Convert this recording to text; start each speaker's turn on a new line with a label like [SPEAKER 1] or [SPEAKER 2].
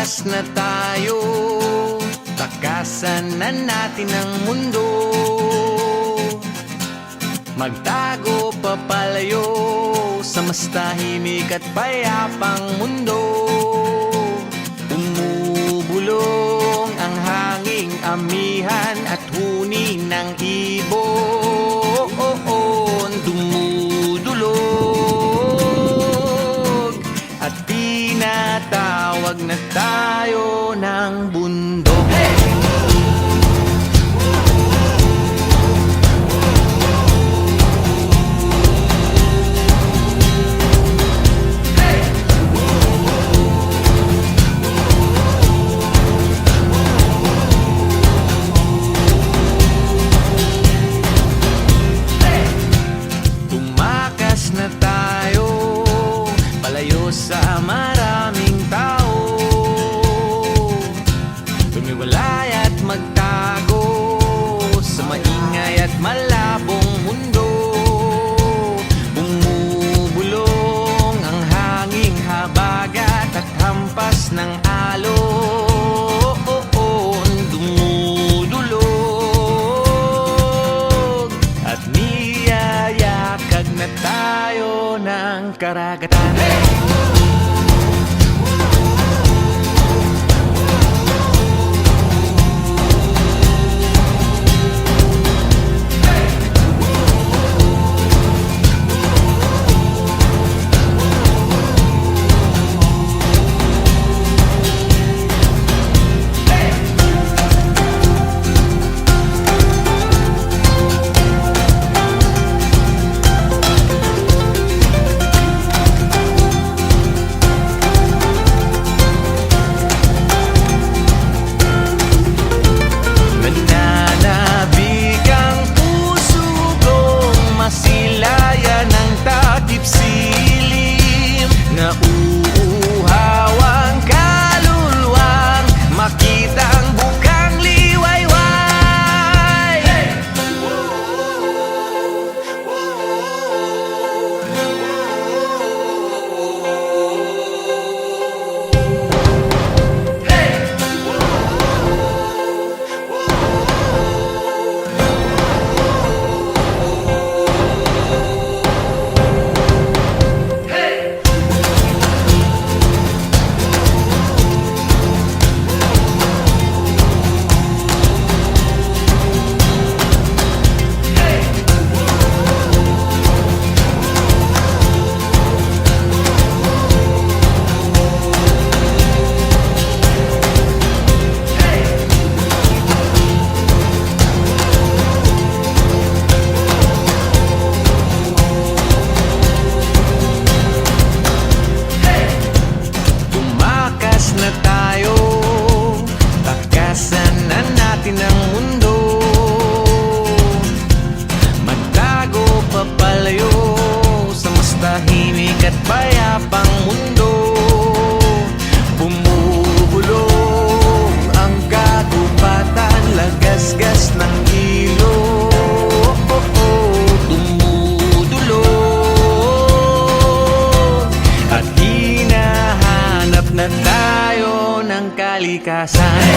[SPEAKER 1] Tumakas na tayo, takasan na natin ang mundo. Magtago papalayo sa mas tahimik at payapang mundo. Umubulong ang hanging amihan at huni ng ibon. Dumudulog at tinatawag na tayo ng bundok. Na tayo, palayo sa maraming tao. Tumiwalay at magtago sa maingay at malabong mundo. Bumubulong ang hanging habagat at hampas ng alon. Dumudulog at niyayakag na tayo ng karagatan. Nauuhaw ang kaluluwang makita ang bukang liwayway. Na tayo, takasan na natin ang mundo. Magtago papalayo sa mas tahimik at payapang mundo. Bumubulong ang kagubatan, lagasgas ng ilog. Dumudulog at hinahanap na tayo ng kalikasan.